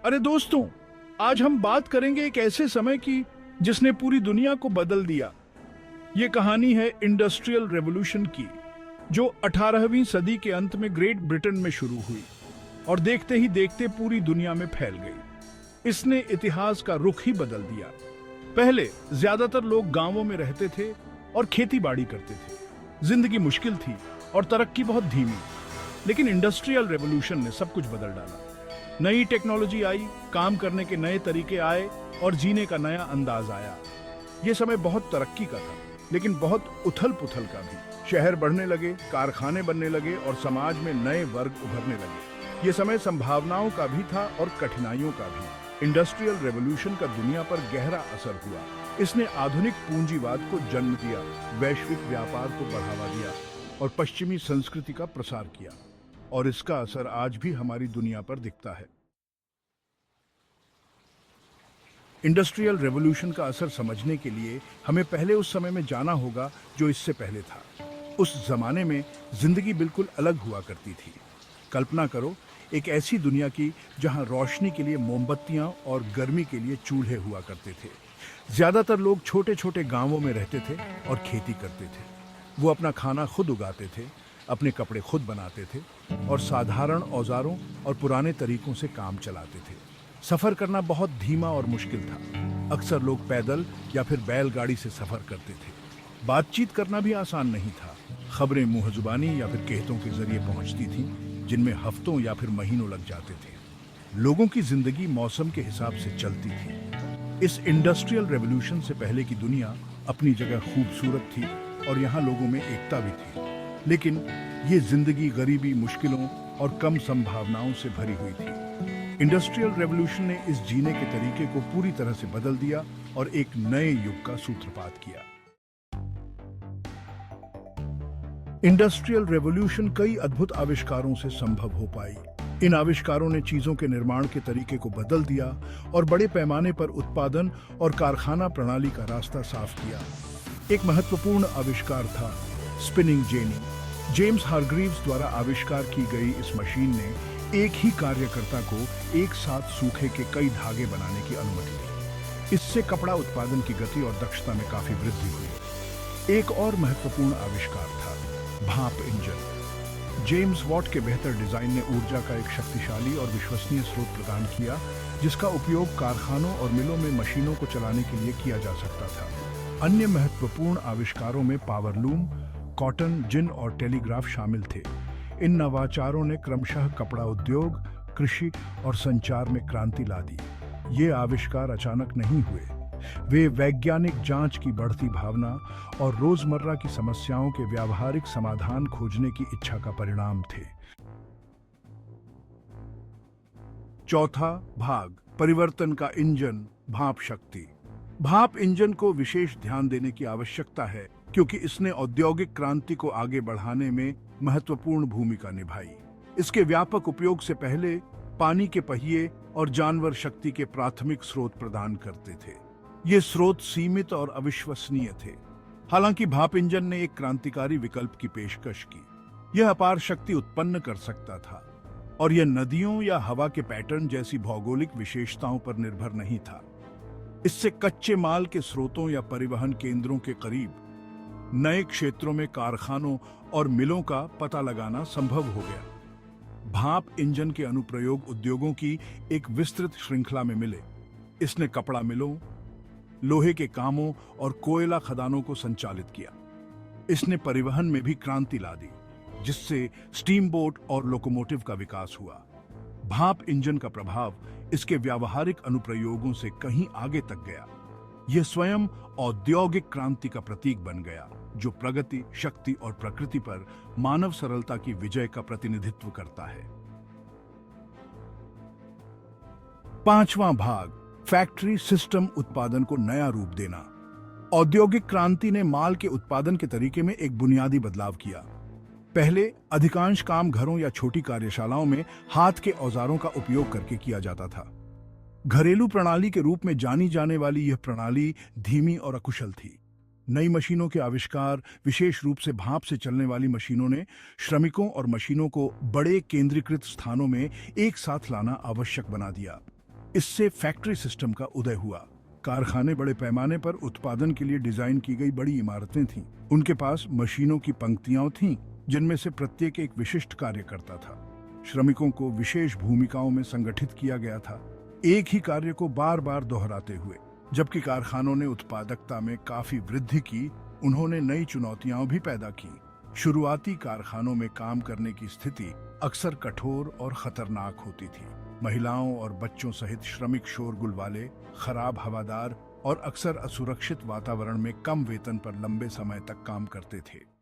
अरे दोस्तों, आज हम बात करेंगे एक ऐसे समय की जिसने पूरी दुनिया को बदल दिया। ये कहानी है इंडस्ट्रियल रेवोल्यूशन की, जो 18वीं सदी के अंत में ग्रेट ब्रिटेन में शुरू हुई और देखते ही देखते पूरी दुनिया में फैल गई। इसने इतिहास का रुख ही बदल दिया। पहले ज्यादातर लोग गांवों में रहते थे और खेती बाड़ी करते थे। जिंदगी मुश्किल थी और तरक्की बहुत धीमी। लेकिन इंडस्ट्रियल रेवोल्यूशन ने सब कुछ बदल डाला। नई टेक्नोलॉजी आई, काम करने के नए तरीके आए और जीने का नया अंदाज आया। ये समय बहुत तरक्की का था, लेकिन बहुत उथल पुथल का भी। शहर बढ़ने लगे, कारखाने बनने लगे और समाज में नए वर्ग उभरने लगे। ये समय संभावनाओं का भी था और कठिनाइयों का भी। इंडस्ट्रियल रेवोल्यूशन का दुनिया पर गहरा असर हुआ। इसने आधुनिक पूंजीवाद को जन्म दिया, वैश्विक व्यापार को बढ़ावा दिया और पश्चिमी संस्कृति का प्रसार किया। और इसका असर आज भी हमारी दुनिया पर दिखता है। इंडस्ट्रियल रेवोल्यूशन का असर समझने के लिए हमें पहले उस समय में जाना होगा जो इससे पहले था। उस जमाने में जिंदगी बिल्कुल अलग हुआ करती थी। कल्पना करो एक ऐसी दुनिया की जहां रोशनी के लिए मोमबत्तियां और गर्मी के लिए चूल्हे हुआ करते थे। ज्यादातर लोग छोटे छोटे गांवों में रहते थे और खेती करते थे। वो अपना खाना खुद उगाते थे, अपने कपड़े खुद बनाते थे और साधारण औजारों और पुराने तरीकों से काम चलाते थे। सफर करना बहुत धीमा और मुश्किल था। अक्सर लोग पैदल या फिर बैलगाड़ी से सफर करते थे। बातचीत करना भी आसान नहीं था। खबरें मुंह जुबानी या फिर कहतों के जरिए पहुंचती थीं, जिनमें हफ्तों या फिर महीनों लग जाते थे। लोगों की जिंदगी मौसम के हिसाब से चलती थी। इस इंडस्ट्रियल रेवोल्यूशन से पहले की दुनिया अपनी जगह खूबसूरत थी और यहाँ लोगों में एकता भी थी। लेकिन ये जिंदगी गरीबी, मुश्किलों और कम संभावनाओं से भरी हुई थी। इंडस्ट्रियल रेवोल्यूशन ने इस जीने के तरीके को पूरी तरह से बदल दिया और एक नए युग का सूत्रपात किया। इंडस्ट्रियल रेवोल्यूशन कई अद्भुत आविष्कारों से संभव हो पाई। इन आविष्कारों ने चीजों के निर्माण के तरीके को बदल दिया और बड़े पैमाने पर उत्पादन और कारखाना प्रणाली का रास्ता साफ किया। एक महत्वपूर्ण आविष्कार था स्पिनिंग जेनी। जेम्स हारग्रीव्स द्वारा आविष्कार की गई इस मशीन ने एक ही कार्यकर्ता को एक साथ सूखे के कई धागे बनाने की अनुमति दी। इससे कपड़ा उत्पादन की गति और दक्षता में काफी वृद्धि हुई। एक और महत्वपूर्ण आविष्कार था भाप इंजन। जेम्स वॉट के बेहतर डिजाइन ने ऊर्जा का एक शक्तिशाली और विश्वसनीय स्रोत प्रदान किया, जिसका उपयोग कारखानों और मिलों में मशीनों को चलाने के लिए किया जा सकता था। अन्य महत्वपूर्ण आविष्कारों में पावर लूम, कॉटन जिन और टेलीग्राफ शामिल थे। इन नवाचारों ने क्रमशः कपड़ा उद्योग, कृषि और संचार में क्रांति ला दी। ये आविष्कार अचानक नहीं हुए। वे वैज्ञानिक जांच की बढ़ती भावना और रोजमर्रा की समस्याओं के व्यावहारिक समाधान खोजने की इच्छा का परिणाम थे। चौथा भाग, परिवर्तन का इंजन, भाप शक्ति। भाप इंजन को विशेष ध्यान देने की आवश्यकता है क्योंकि इसने औद्योगिक क्रांति को आगे बढ़ाने में महत्वपूर्ण भूमिका निभाई। इसके व्यापक उपयोग से पहले पानी के पहिए और जानवर शक्ति के प्राथमिक स्रोत प्रदान करते थे। ये स्रोत सीमित और अविश्वसनीय थे। हालांकि भाप इंजन ने एक क्रांतिकारी विकल्प की पेशकश की। यह अपार शक्ति उत्पन्न कर सकता था और यह नदियों या हवा के पैटर्न जैसी भौगोलिक विशेषताओं पर निर्भर नहीं था। इससे कच्चे माल के स्रोतों या परिवहन केंद्रों के करीब नए क्षेत्रों में कारखानों और मिलों का पता लगाना संभव हो गया। भाप इंजन के अनुप्रयोग उद्योगों की एक विस्तृत श्रृंखला में मिले। इसने कपड़ा मिलों, लोहे के कामों और कोयला खदानों को संचालित किया। इसने परिवहन में भी क्रांति ला दी, जिससे स्टीम बोट और लोकोमोटिव का विकास हुआ। भाप इंजन का प्रभाव इसके व्यावहारिक अनुप्रयोगों से कहीं आगे तक गया। यह स्वयं औद्योगिक क्रांति का प्रतीक बन गया, जो प्रगति, शक्ति और प्रकृति पर मानव सरलता की विजय का प्रतिनिधित्व करता है। पांचवां भाग, फैक्ट्री सिस्टम उत्पादन को नया रूप देना। औद्योगिक क्रांति ने माल के उत्पादन के तरीके में एक बुनियादी बदलाव किया। पहले अधिकांश काम घरों या छोटी कार्यशालाओं में हाथ के औजारों का उपयोग करके किया जाता था। घरेलू प्रणाली के रूप में जानी जाने वाली यह प्रणाली धीमी और अकुशल थी। नई मशीनों के आविष्कार, विशेष रूप से भाप से चलने वाली मशीनों ने श्रमिकों और मशीनों को बड़े केंद्रीकृत स्थानों में एक साथ लाना आवश्यक बना दिया। इससे फैक्ट्री सिस्टम का उदय हुआ। कारखाने बड़े पैमाने पर उत्पादन के लिए डिजाइन की गई बड़ी इमारतें थीं। उनके पास मशीनों की पंक्तियां थीं, जिनमें से प्रत्येक एक विशिष्ट कार्य करता था। श्रमिकों को विशेष भूमिकाओं में संगठित किया गया था, एक ही कार्य को बार बार दोहराते हुए। जबकि कारखानों ने उत्पादकता में काफी वृद्धि की, उन्होंने नई चुनौतियां भी पैदा की। शुरुआती कारखानों में काम करने की स्थिति अक्सर कठोर और खतरनाक होती थी। महिलाओं और बच्चों सहित श्रमिक शोरगुल वाले, खराब हवादार और अक्सर असुरक्षित वातावरण में कम वेतन पर लंबे समय तक काम करते थे।